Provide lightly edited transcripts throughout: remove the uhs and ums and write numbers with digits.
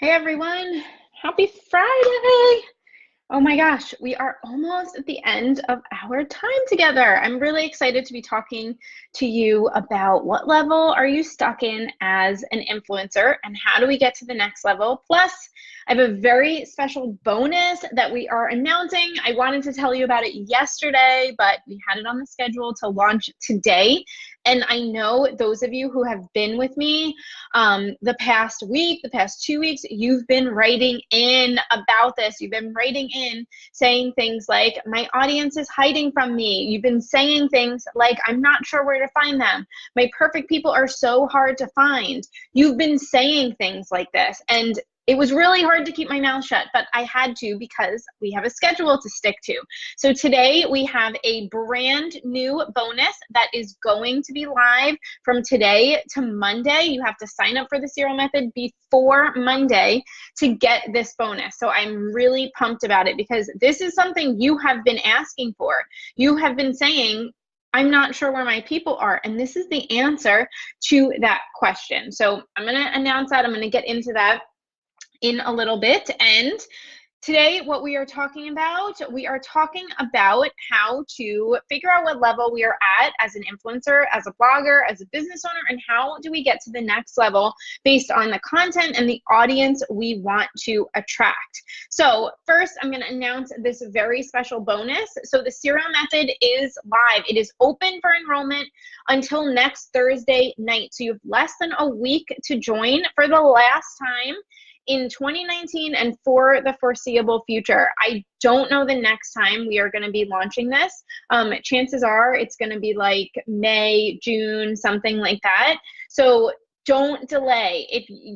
Hey everyone, happy Friday! Oh my gosh, we are almost at the end of our time together. I'm really excited to be talking to you about what level are you stuck in as an influencer and how do we get to the next level. Plus, I have a very special bonus that we are announcing. I wanted to tell you about it yesterday, but we had it on the schedule to launch today. And I know those of you who have been with me the past week, the past 2 weeks, you've been writing in about this. You've been writing in saying things like, my audience is hiding from me. You've been saying things like, I'm not sure where to find them. My perfect people are so hard to find. You've been saying things like this. And it was really hard to keep my mouth shut, but I had to because we have a schedule to stick to. So today we have a brand new bonus that is going to be live from today to Monday. You have to sign up for the serial method before Monday to get this bonus. So I'm really pumped about it because this is something you have been asking for. You have been saying, I'm not sure where my people are. And this is the answer to that question. So I'm going to announce that. I'm going to get into that in a little bit. And today, what we are talking about how to figure out what level we are at as an influencer, as a blogger, as a business owner, and how do we get to the next level based on the content and the audience we want to attract. So first, I'm going to announce this very special bonus. So the serial method is live. It is open for enrollment until next Thursday night. So you have less than a week to join for the last time in 2019 and for the foreseeable future. I don't know the next time we are going to be launching this. Chances are it's going to be like May, June, something like that. So don't delay.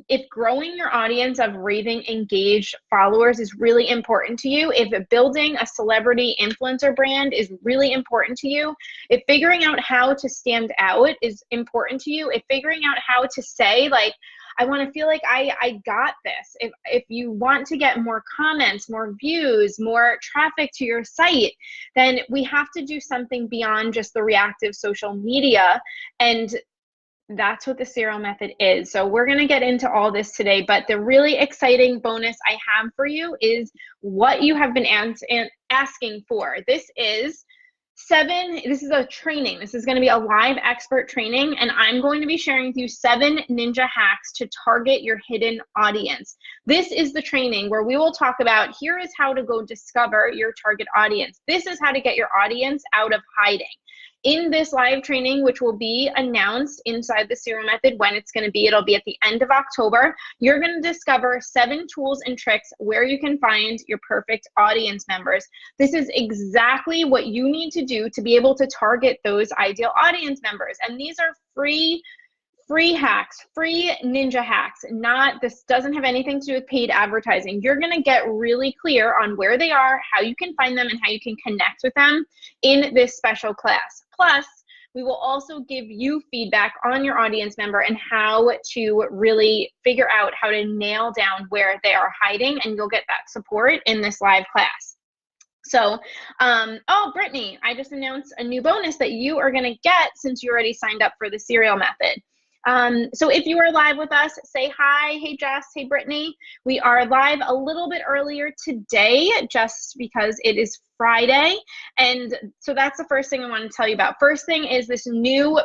If growing your audience of raving engaged followers is really important to you, if building a celebrity influencer brand is really important to you, if figuring out how to stand out is important to you, if figuring out how to say like, I want to feel like I got this. If you want to get more comments, more views, more traffic to your site, then we have to do something beyond just the reactive social media. And that's what the serial method is. So we're going to get into all this today, but the really exciting bonus I have for you is what you have been asking for. This is a training. This is going to be a live expert training, and I'm going to be sharing with you 7 ninja hacks to target your hidden audience. This is the training where we will talk about, here is how to go discover your target audience. This is how to get your audience out of hiding. In this live training, which will be announced inside the serial method when it's going to be, it'll be at the end of October, you're going to discover 7 tools and tricks where you can find your perfect audience members. This is exactly what you need to do to be able to target those ideal audience members. And these are free hacks, free ninja hacks. This doesn't have anything to do with paid advertising. You're going to get really clear on where they are, how you can find them, and how you can connect with them in this special class. Plus, we will also give you feedback on your audience member and how to really figure out how to nail down where they are hiding, and you'll get that support in this live class. So, oh, Brittany, I just announced a new bonus that you are going to get since you already signed up for the serial method. So if you are live with us, say hi. Hey, Jess. Hey, Brittany. We are live a little bit earlier today just because it is Friday. And so that's the first thing I want to tell you about. First thing is this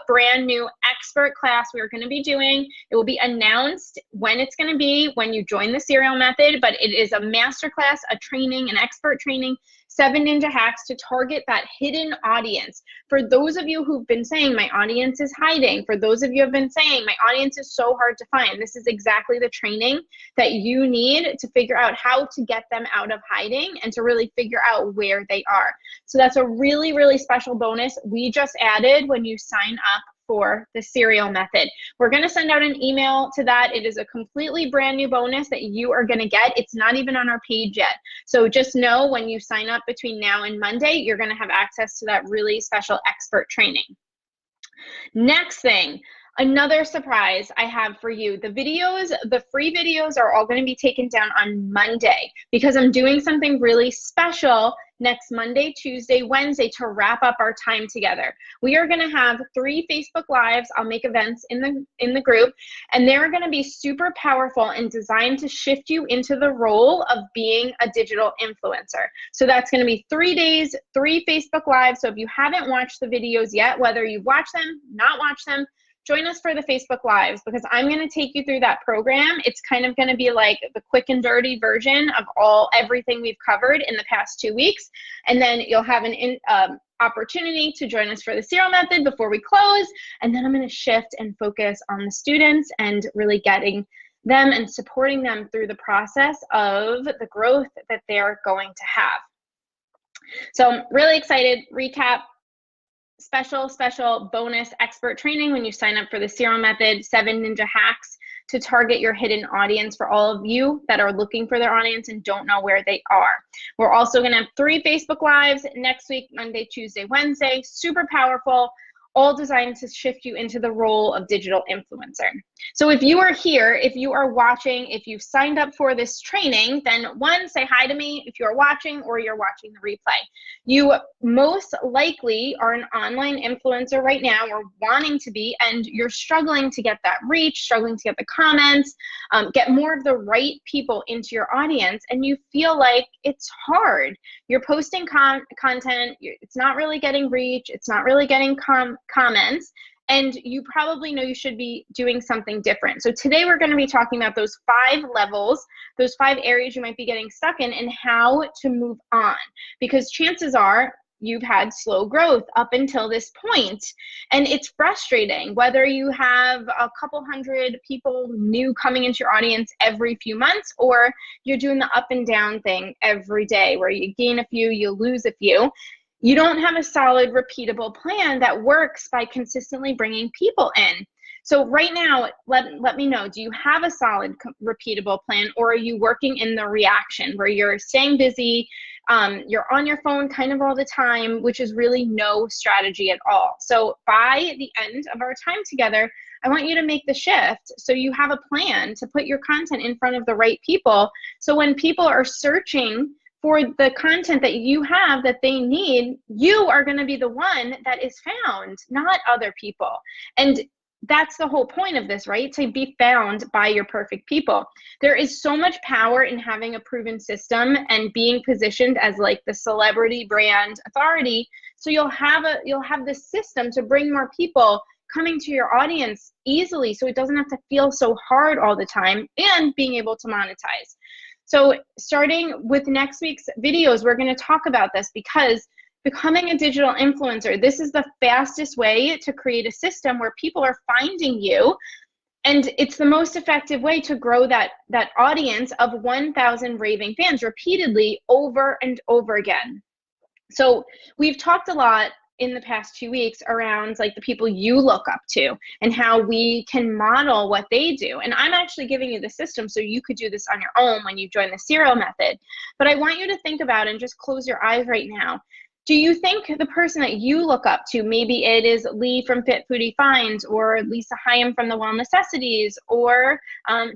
brand new expert class we are going to be doing. It will be announced when it's going to be when you join the serial method, but it is a masterclass, a training, an expert training, 7 ninja hacks to target that hidden audience. For those of you who've been saying my audience is hiding, for those of you who have been saying my audience is so hard to find, this is exactly the training that you need to figure out how to get them out of hiding and to really figure out where they are. So that's a really, really special bonus we just added when you sign up for the serial method. We're going to send out an email to that. It is a completely brand new bonus that you are going to get. It's not even on our page yet. So just know when you sign up between now and Monday, you're going to have access to that really special expert training. Next thing, another surprise I have for you. The free videos are all going to be taken down on Monday because I'm doing something really special next Monday, Tuesday, Wednesday to wrap up our time together. We are going to have 3 Facebook Lives. I'll make events in the group, and they're going to be super powerful and designed to shift you into the role of being a digital influencer. So that's going to be 3 days, 3 Facebook Lives. So if you haven't watched the videos yet, whether you watch them, not watch them, join us for the Facebook Lives, because I'm going to take you through that program. It's kind of going to be like the quick and dirty version of everything we've covered in the past 2 weeks. And then you'll have an opportunity to join us for the serial method before we close. And then I'm going to shift and focus on the students and really getting them and supporting them through the process of the growth that they're going to have. So I'm really excited. Recap. Special bonus expert training when you sign up for the serial method, 7 ninja hacks to target your hidden audience for all of you that are looking for their audience and don't know where they are. We're also going to have 3 Facebook Lives next week, Monday, Tuesday, Wednesday, super powerful, all designed to shift you into the role of digital influencer. So if you are here, if you are watching, if you've signed up for this training, then 1, say hi to me if you're watching or you're watching the replay. You most likely are an online influencer right now or wanting to be, and you're struggling to get that reach, struggling to get the comments, get more of the right people into your audience, and you feel like it's hard. You're posting content, it's not really getting reach, it's not really getting comments, and you probably know you should be doing something different. So today we're going to be talking about those 5 levels, those 5 areas you might be getting stuck in, and how to move on. Because chances are you've had slow growth up until this point, and it's frustrating whether you have a couple hundred people new coming into your audience every few months, or you're doing the up and down thing every day where you gain a few, you lose a few. You don't have a solid, repeatable plan that works by consistently bringing people in. So right now, let me know, do you have a solid, repeatable plan, or are you working in the reaction where you're staying busy, you're on your phone kind of all the time, which is really no strategy at all. So by the end of our time together, I want you to make the shift so you have a plan to put your content in front of the right people. So when people are searching for the content that you have that they need, you are going to be the one that is found, not other people. And that's the whole point of this, right? To be found by your perfect people. There is so much power in having a proven system and being positioned as like the celebrity brand authority. So you'll have this system to bring more people coming to your audience easily, so it doesn't have to feel so hard all the time, and being able to monetize. So starting with next week's videos, we're going to talk about this, because becoming a digital influencer, this is the fastest way to create a system where people are finding you, and it's the most effective way to grow that audience of 1,000 raving fans repeatedly over and over again. So we've talked a lot in the past 2 weeks around like the people you look up to and how we can model what they do. And I'm actually giving you the system so you could do this on your own when you join the serial method. But I want you to think about, and just close your eyes right now, do you think the person that you look up to, maybe it is Lee from Fit Foodie Finds, or Lisa Hyam from The Well Necessities, or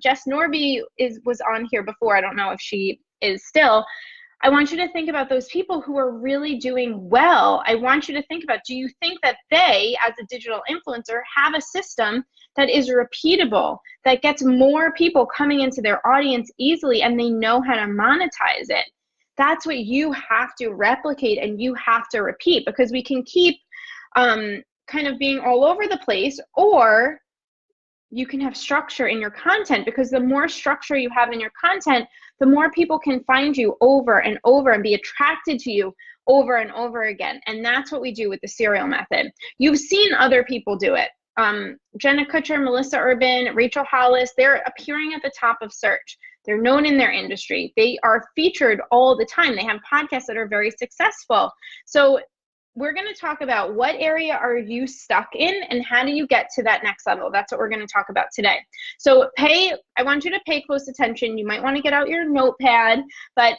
Jess Norby was on here before. I don't know if she is still. I want you to think about those people who are really doing well. I want you to think about, do you think that they, as a digital influencer, have a system that is repeatable, that gets more people coming into their audience easily, and they know how to monetize it? That's what you have to replicate and you have to repeat, because we can keep kind of being all over the place, or you can have structure in your content, because the more structure you have in your content, the more people can find you over and over and be attracted to you over and over again. And that's what we do with the serial method. You've seen other people do it. Jenna Kutcher, Melissa Urban, Rachel Hollis, they're appearing at the top of search. They're known in their industry. They are featured all the time. They have podcasts that are very successful. So we're going to talk about what area are you stuck in and how do you get to that next level. That's what we're going to talk about today. So I want you to pay close attention. You might want to get out your notepad, but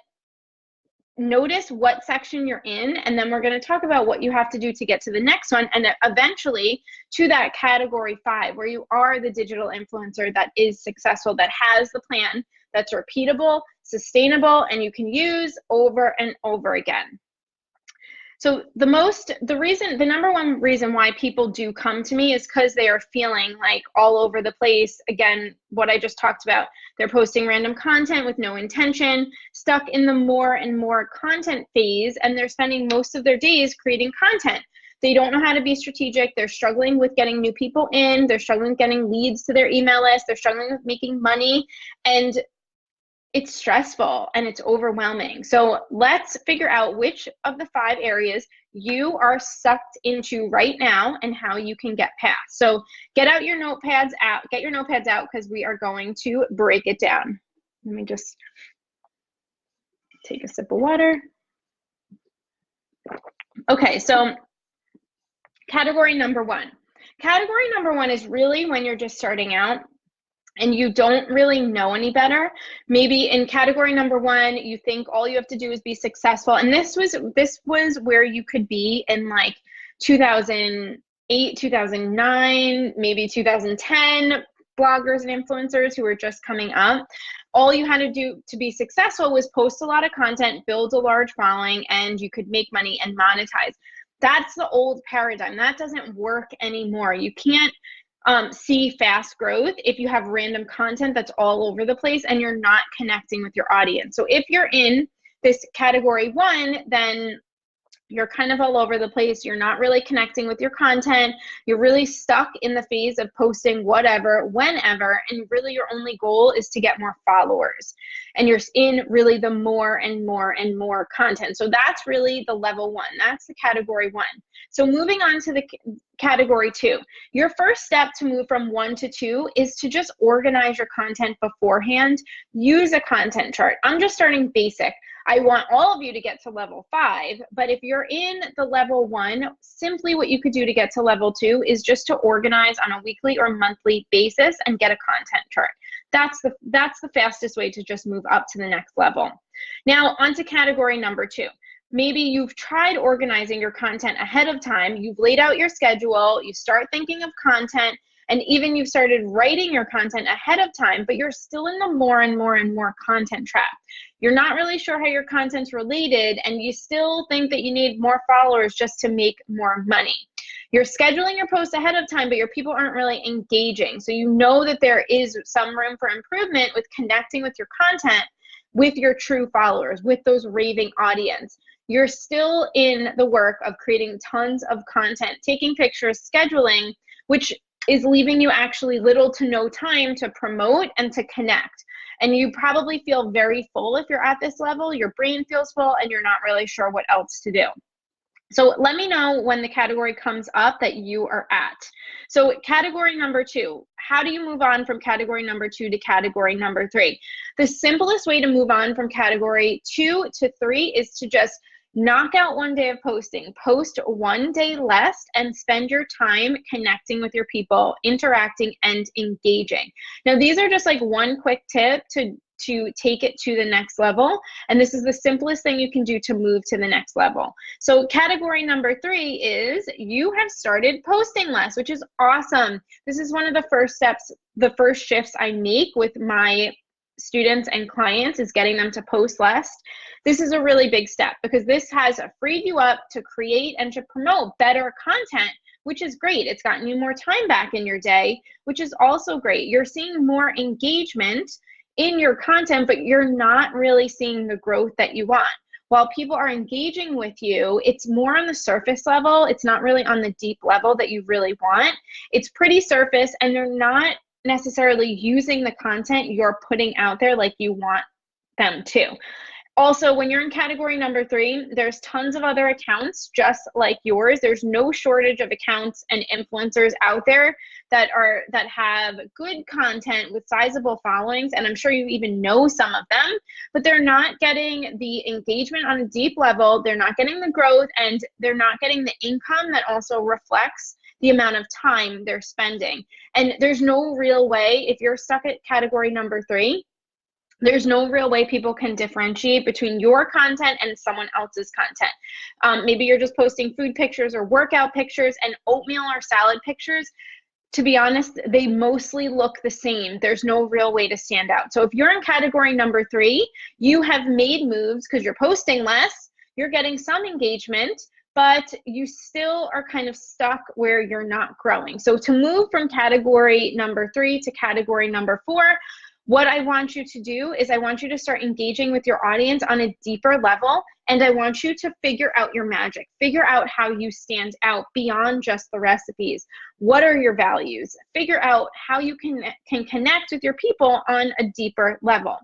notice what section you're in, and then we're going to talk about what you have to do to get to the next one, and eventually to that category 5, where you are the digital influencer that is successful, that has the plan, that's repeatable, sustainable, and you can use over and over again. So the number one reason why people do come to me is because they are feeling like all over the place. Again, what I just talked about, they're posting random content with no intention, stuck in the more and more content phase, and they're spending most of their days creating content. They don't know how to be strategic. They're struggling with getting new people in. They're struggling with getting leads to their email list. They're struggling with making money. And it's stressful and it's overwhelming. So let's figure out which of the 5 areas you are sucked into right now and how you can get past. So get your notepads out because we are going to break it down. Let me just take a sip of water. Okay, so category number 1. Category number 1 is really when you're just starting out and you don't really know any better. Maybe in category number 1, you think all you have to do is be successful. And this was where you could be in like 2008, 2009, maybe 2010, bloggers and influencers who were just coming up. All you had to do to be successful was post a lot of content, build a large following, and you could make money and monetize. That's the old paradigm. That doesn't work anymore. You can't see fast growth if you have random content that's all over the place and you're not connecting with your audience. So if you're in this category 1, then you're kind of all over the place. You're not really connecting with your content. You're really stuck in the phase of posting whatever, whenever, and really your only goal is to get more followers. And you're in really the more and more and more content. So that's really the level 1. That's the category 1. So moving on to the category 2. Your first step to move from 1 to 2 is to just organize your content beforehand. Use a content chart. I'm just starting basic. I want all of you to get to level 5, but if you're in the level 1, simply what you could do to get to level 2 is just to organize on a weekly or monthly basis and get a content chart. That's the fastest way to just move up to the next level. Now, onto category number 2. Maybe you've tried organizing your content ahead of time. You've laid out your schedule. You start thinking of content, and even you've started writing your content ahead of time, but you're still in the more and more and more content trap. You're not really sure how your content's related, and you still think that you need more followers just to make more money. You're scheduling your posts ahead of time, but your people aren't really engaging. So you know that there is some room for improvement with connecting with your content, with your true followers, with those raving audience. You're still in the work of creating tons of content, taking pictures, scheduling, which is leaving you actually little to no time to promote and to connect. And you probably feel very full if you're at this level. Your brain feels full and you're not really sure what else to do. So let me know when the category comes up that you are at. So category number 2, how do you move on from category number 2 to category number 3? The simplest way to move on from category 2 to 3 is to just knock out one day of posting, post one day less, and spend your time connecting with your people, interacting and engaging. Now, these are just like one quick tip to take it to the next level. And this is the simplest thing you can do to move to the next level. So category number 3 is you have started posting less, which is awesome. This is one of the first steps, the first shifts I make with my students and clients is getting them to post less. This is a really big step because this has freed you up to create and to promote better content, which is great. It's gotten you more time back in your day, which is also great. You're seeing more engagement in your content, but you're not really seeing the growth that you want. While people are engaging with you, it's more on the surface level. It's not really on the deep level that you really want. It's pretty surface, and they're not necessarily using the content you're putting out there like you want them to. Also, when you're in category number 3, there's tons of other accounts just like yours. There's no shortage of accounts and influencers out there that have good content with sizable followings, and I'm sure you even know some of them, but they're not getting the engagement on a deep level, they're not getting the growth, and they're not getting the income that also reflects the amount of time they're spending. And there's no real way, if you're stuck at category number 3, there's no real way people can differentiate between your content and someone else's content. Maybe you're just posting food pictures or workout pictures, and oatmeal or salad pictures. To be honest, they mostly look the same. There's no real way to stand out. So if you're in category number 3, you have made moves because you're posting less, you're getting some engagement, but you still are kind of stuck where you're not growing. So to move from category number 3 to category number 4, what I want you to do is I want you to start engaging with your audience on a deeper level, and I want you to figure out your magic. Figure out how you stand out beyond just the recipes. What are your values? Figure out how you can connect with your people on a deeper level.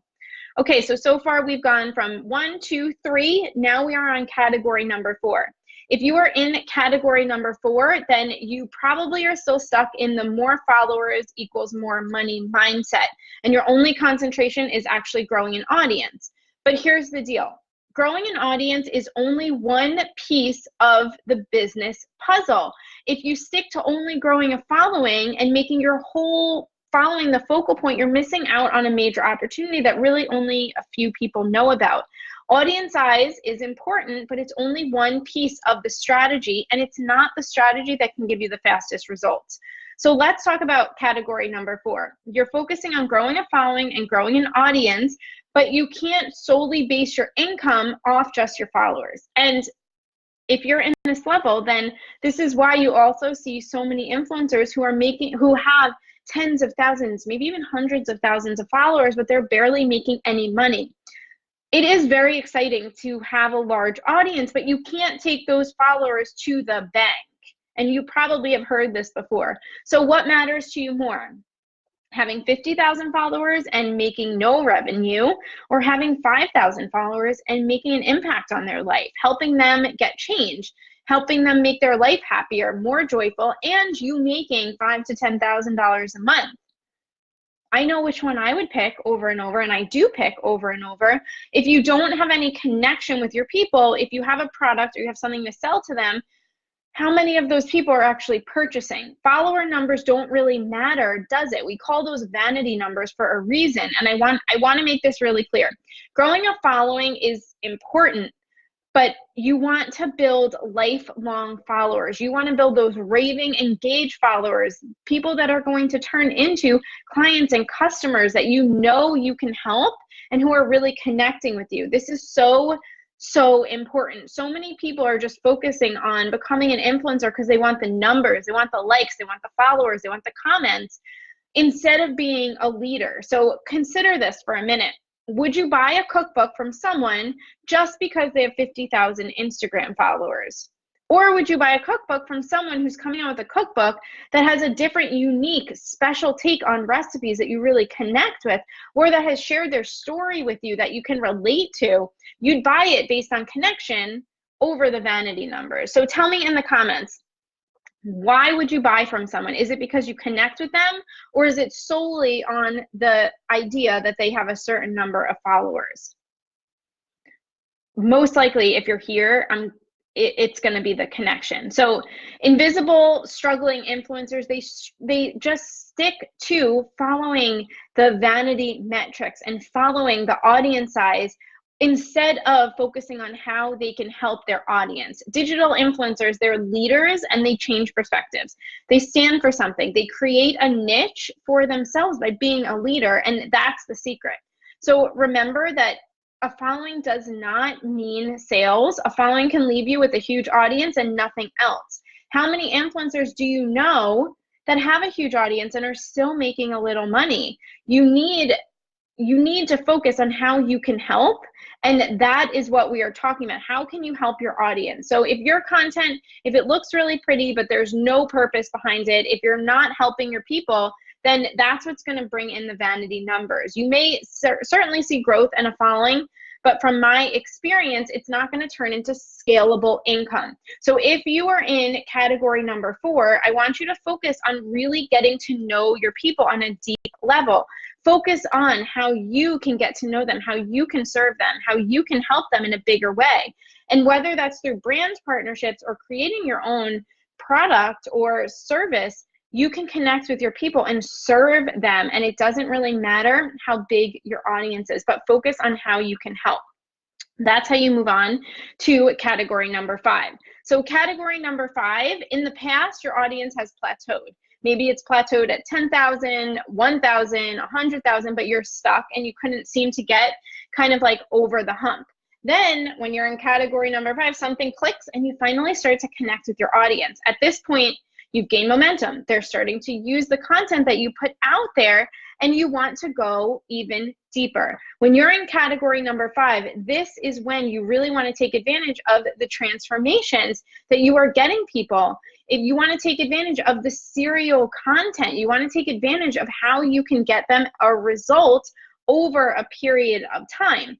Okay, so far we've gone from 1, 2, 3. Now we are on category number 4. If you are in category number 4, then you probably are still stuck in the more followers equals more money mindset, and your only concentration is actually growing an audience. But here's the deal. Growing an audience is only one piece of the business puzzle. If you stick to only growing a following and making your whole following the focal point, you're missing out on a major opportunity that really only a few people know about. Audience size is important, but it's only one piece of the strategy, and it's not the strategy that can give you the fastest results. So let's talk about category number 4. You're focusing on growing a following and growing an audience, but you can't solely base your income off just your followers. And if you're in this level, then this is why you also see so many influencers who have tens of thousands, maybe even hundreds of thousands of followers, but they're barely making any money. It is very exciting to have a large audience, but you can't take those followers to the bank. And you probably have heard this before. So what matters to you more? Having 50,000 followers and making no revenue, or having 5,000 followers and making an impact on their life, helping them get change, helping them make their life happier, more joyful, and you making $5,000 to $10,000 a month? I know which one I would pick over and over, and I do pick over and over. If you don't have any connection with your people, if you have a product or you have something to sell to them, how many of those people are actually purchasing? Follower numbers don't really matter, does it? We call those vanity numbers for a reason, and I want to make this really clear. Growing a following is important, but you want to build lifelong followers. You want to build those raving, engaged followers, people that are going to turn into clients and customers that you know you can help and who are really connecting with you. This is so important. So many people are just focusing on becoming an influencer because they want the numbers, they want the likes, they want the followers, they want the comments, instead of being a leader. So consider this for a minute. Would you buy a cookbook from someone just because they have 50,000 Instagram followers? Or would you buy a cookbook from someone who's coming out with a cookbook that has a different, unique, special take on recipes that you really connect with, or that has shared their story with you that you can relate to? You'd buy it based on connection over the vanity numbers. So tell me in the comments, why would you buy from someone? Is it because you connect with them, or is it solely on the idea that they have a certain number of followers? Most likely, if you're here, it's going to be the connection. So invisible, struggling influencers, they just stick to following the vanity metrics and following the audience size instead of focusing on how they can help their audience. Digital influencers, they're leaders and they change perspectives. They stand for something. They create a niche for themselves by being a leader, and that's the secret. So remember that a following does not mean sales. A following can leave you with a huge audience and nothing else. How many influencers do you know that have a huge audience and are still making a little money? You need to focus on how you can help, and that is what we are talking about. How can you help your audience? So if your content, if it looks really pretty but there's no purpose behind it, if you're not helping your people, then that's what's going to bring in the vanity numbers. You may certainly see growth in a following, but from my experience, it's not going to turn into scalable income. So if you are in category number 4, I want you to focus on really getting to know your people on a deep level. Focus on how you can get to know them, how you can serve them, how you can help them in a bigger way. And whether that's through brand partnerships or creating your own product or service, you can connect with your people and serve them. And it doesn't really matter how big your audience is, but focus on how you can help. That's how you move on to category number 5. So category number 5, in the past, your audience has plateaued. Maybe it's plateaued at 10,000, 1,000, 100,000, but you're stuck and you couldn't seem to get kind of like over the hump. Then when you're in category number 5, something clicks and you finally start to connect with your audience. At this point, you've gained momentum. They're starting to use the content that you put out there, and you want to go even deeper. When you're in category number 5, this is when you really want to take advantage of the transformations that you are getting people. If you want to take advantage of the serial content, you want to take advantage of how you can get them a result over a period of time.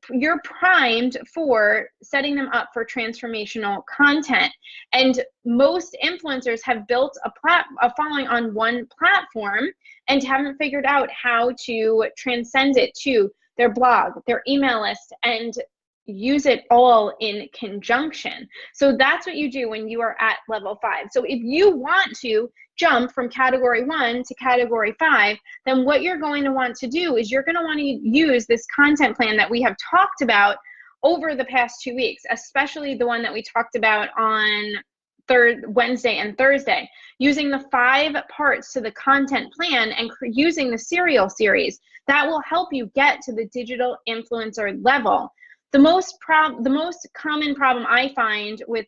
You're primed for setting them up for transformational content. And most influencers have built a following on one platform and haven't figured out how to transcend it to their blog, their email list, and use it all in conjunction. So that's what you do when you are at level 5. So if you want to jump from category 1 to category 5, then what you're going to want to do is you're going to want to use this content plan that we have talked about over the past 2 weeks, especially the one that we talked about on Wednesday and Thursday, using the 5 parts to the content plan and using the serial series. That will help you get to the digital influencer level. The most common problem I find with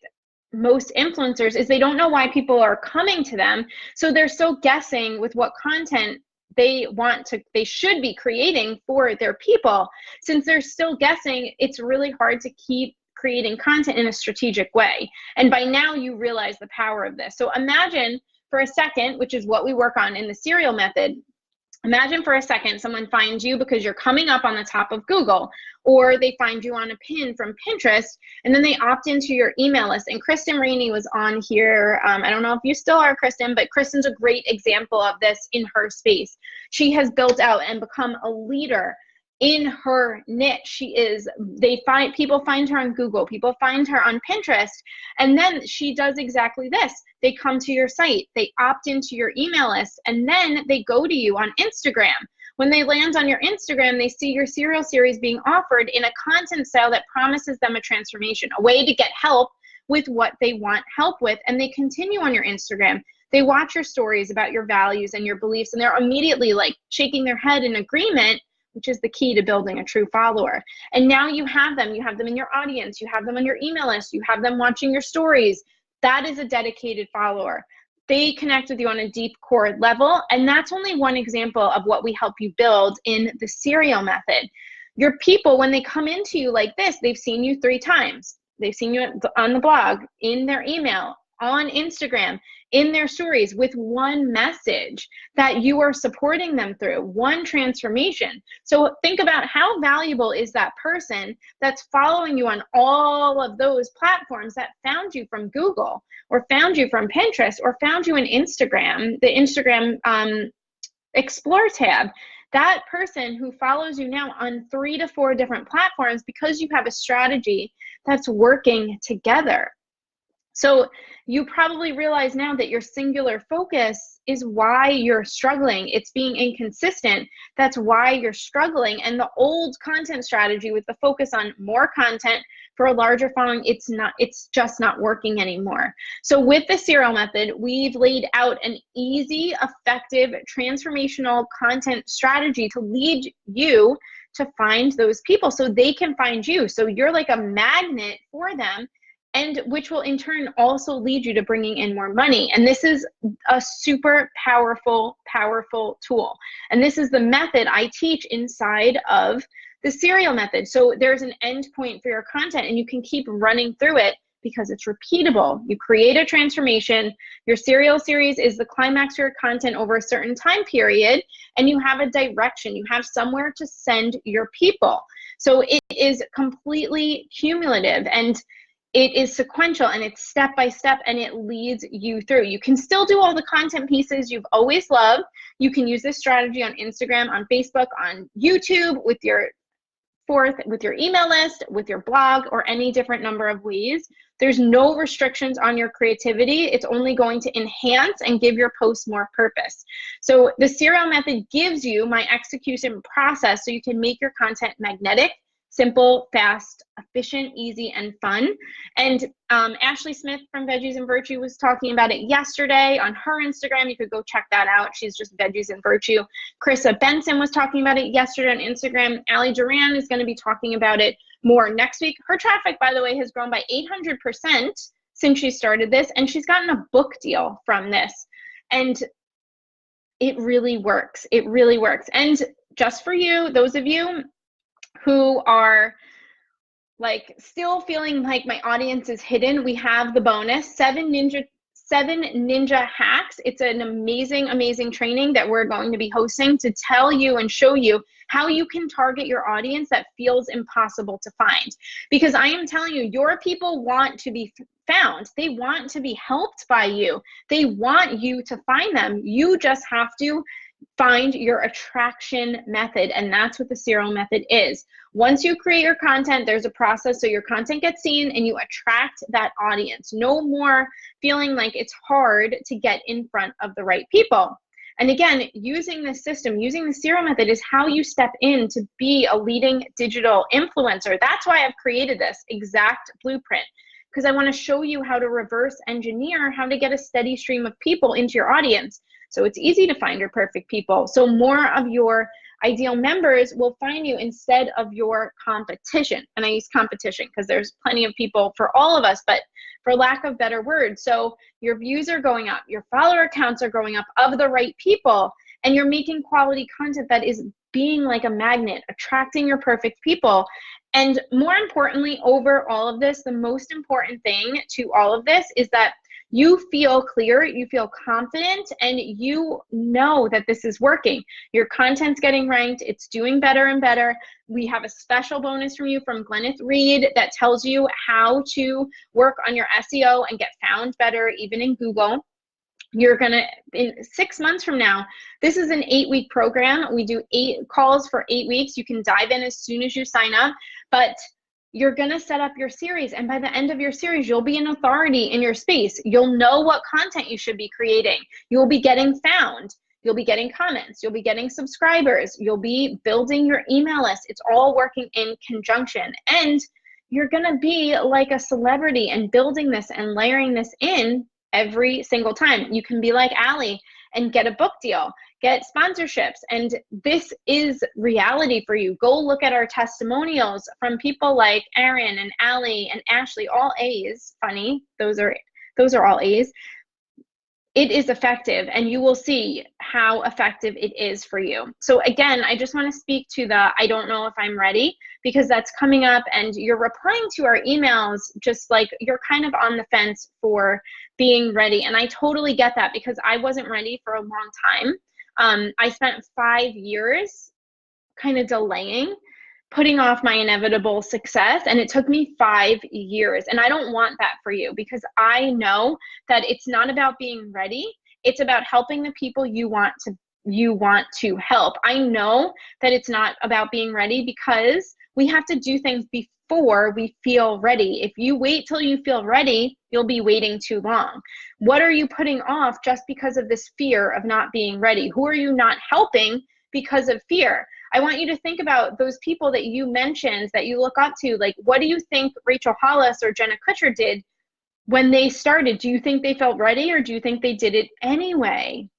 most influencers is they don't know why people are coming to them. So they're still guessing with what content they should be creating for their people. Since they're still guessing, it's really hard to keep creating content in a strategic way. And by now you realize the power of this. So imagine for a second, which is what we work on in the serial method, imagine for a second someone finds you because you're coming up on the top of Google, or they find you on a pin from Pinterest, and then they opt into your email list. And Kristen Rainey was on here. I don't know if you still are, Kristen, but Kristen's a great example of this in her space. She has built out and become a leader in her niche. People find her on Google, people find her on Pinterest, and then she does exactly this. They come to your site, they opt into your email list, and then they go to you on Instagram. When they land on your Instagram, they see your serial series being offered in a content style that promises them a transformation, a way to get help with what they want help with, and they continue on your Instagram. They watch your stories about your values and your beliefs, and they're immediately like shaking their head in agreement, which is the key to building a true follower. And now you have them in your audience, you have them on your email list, you have them watching your stories. That is a dedicated follower. They connect with you on a deep core level, and that's only one example of what we help you build in the serial method. Your people, when they come into you like this, they've seen you 3 times. They've seen you on the blog, in their email, on Instagram, in their stories, with one message that you are supporting them through, one transformation. So think about how valuable is that person that's following you on all of those platforms that found you from Google, or found you from Pinterest, or found you in Instagram, the Instagram Explore tab. That person who follows you now on 3 to 4 different platforms because you have a strategy that's working together. So you probably realize now that your singular focus is why you're struggling. It's being inconsistent. That's why you're struggling. And the old content strategy with the focus on more content for a larger following, it's just not working anymore. So with the serial method, we've laid out an easy, effective, transformational content strategy to lead you to find those people so they can find you. So you're like a magnet for them, and which will in turn also lead you to bringing in more money. And this is a super powerful tool. And this is the method I teach inside of the serial method. So there's an end point for your content, and you can keep running through it because it's repeatable. You create a transformation. Your serial series is the climax for your content over a certain time period, and you have a direction. You have somewhere to send your people. So it is completely cumulative, and it is sequential, and it's step by step, and it leads you through. You can still do all the content pieces you've always loved. You can use this strategy on Instagram, on Facebook, on YouTube, with your email list, with your blog, or any different number of ways. There's no restrictions on your creativity. It's only going to enhance and give your posts more purpose. So the serial method gives you my execution process so you can make your content magnetic, simple, fast, efficient, easy, and fun. And Ashley Smith from Veggies and Virtue was talking about it yesterday on her Instagram. You could go check that out. She's just Veggies and Virtue. Carissa Benson was talking about it yesterday on Instagram. Ali Duran is going to be talking about it more next week. Her traffic, by the way, has grown by 800% since she started this, and she's gotten a book deal from this. And it really works. It really works. And just for you, those of you who are like still feeling like my audience is hidden, we have the bonus, seven ninja hacks. It's an amazing training that we're going to be hosting to tell you and show you how you can target your audience that feels impossible to find. Because I am telling you, your people want to be found. They want to be helped by you. They want you to find them. You just have to find your attraction method, and that's what the serial method is. Once you create your content, there's a process so your content gets seen and you attract that audience. No more feeling like it's hard to get in front of the right people. And again, using this system, using the serial method is how you step in to be a leading digital influencer. That's why I've created this exact blueprint, because I want to show you how to reverse engineer how to get a steady stream of people into your audience. So it's easy to find your perfect people. So more of your ideal members will find you instead of your competition. And I use competition because there's plenty of people for all of us, but for lack of better words. So your views are going up, your follower counts are going up of the right people, and you're making quality content that is being like a magnet, attracting your perfect people. And more importantly, over all of this, the most important thing to all of this is that you feel clear, you feel confident, and you know that this is working. Your content's getting ranked, it's doing better and better. We have a special bonus from you from Gwyneth Reed that tells you how to work on your SEO and get found better, even in Google. You're gonna, in 6 months from now, this is an 8-week program. We do 8 calls for 8 weeks. You can dive in as soon as you sign up, but you're gonna set up your series, and by the end of your series, you'll be an authority in your space. You'll know what content you should be creating. You'll be getting found. You'll be getting comments. You'll be getting subscribers. You'll be building your email list. It's all working in conjunction. And you're gonna be like a celebrity and building this and layering this in every single time. You can be like Allie and get a book deal, get sponsorships, and this is reality for you. Go look at our testimonials from people like Aaron and Allie and Ashley, all A's. Funny, those are all A's. It is effective, and you will see how effective it is for you. So again, I just want to speak to the I don't know if I'm ready, because that's coming up, and you're replying to our emails just like you're kind of on the fence for being ready. And I totally get that, because I wasn't ready for a long time. I spent 5 years kind of delaying, putting off my inevitable success, and it took me 5 years. And I don't want that for you, because I know that it's not about being ready. It's about helping the people you want to help. I know that it's not about being ready, because we have to do things before we feel ready. If you wait till you feel ready, you'll be waiting too long. What are you putting off just because of this fear of not being ready? Who are you not helping because of fear? I want you to think about those people that you mentioned that you look up to. Like, what do you think Rachel Hollis or Jenna Kutcher did when they started? Do you think they felt ready, or do you think they did it anyway?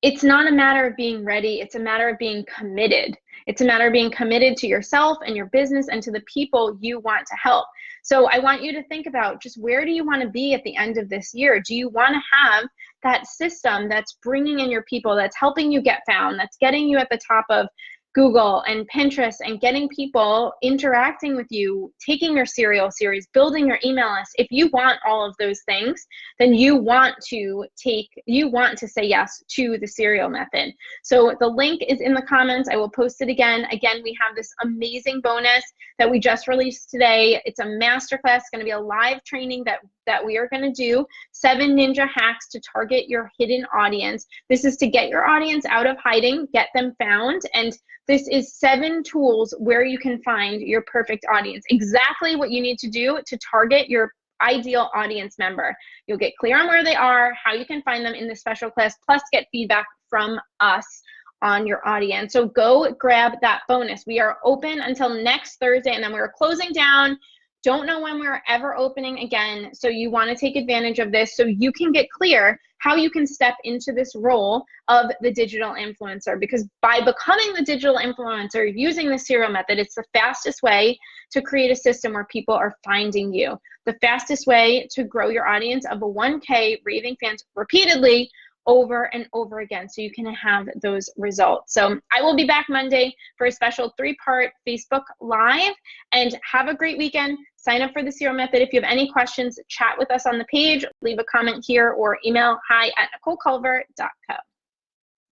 It's not a matter of being ready. It's a matter of being committed. It's a matter of being committed to yourself and your business and to the people you want to help. So I want you to think about just where do you want to be at the end of this year? Do you want to have that system that's bringing in your people, that's helping you get found, that's getting you at the top of Google and Pinterest and getting people interacting with you, taking your serial series, building your email list? If you want all of those things, then you want to say yes to the serial method. So the link is in the comments. I will post it again. Again, we have this amazing bonus that we just released today. It's a masterclass. It's going to be a live training that we are going to do. 7 ninja hacks to target your hidden audience. This is to get your audience out of hiding, get them found, and this is 7 tools where you can find your perfect audience. Exactly what you need to do to target your ideal audience member. You'll get clear on where they are, how you can find them in this special class, plus get feedback from us on your audience. So go grab that bonus. We are open until next Thursday, and then we're closing down Don't know when we're ever opening again. So you want to take advantage of this so you can get clear how you can step into this role of the digital influencer, because by becoming the digital influencer using the serial method, it's the fastest way to create a system where people are finding you, the fastest way to grow your audience of a 1K raving fans repeatedly over and over again, so you can have those results. So I will be back Monday for a special 3-part Facebook Live, and have a great weekend. Sign up for the serial method. If you have any questions, chat with us on the page, leave a comment here, or email hi@nicoleculver.co.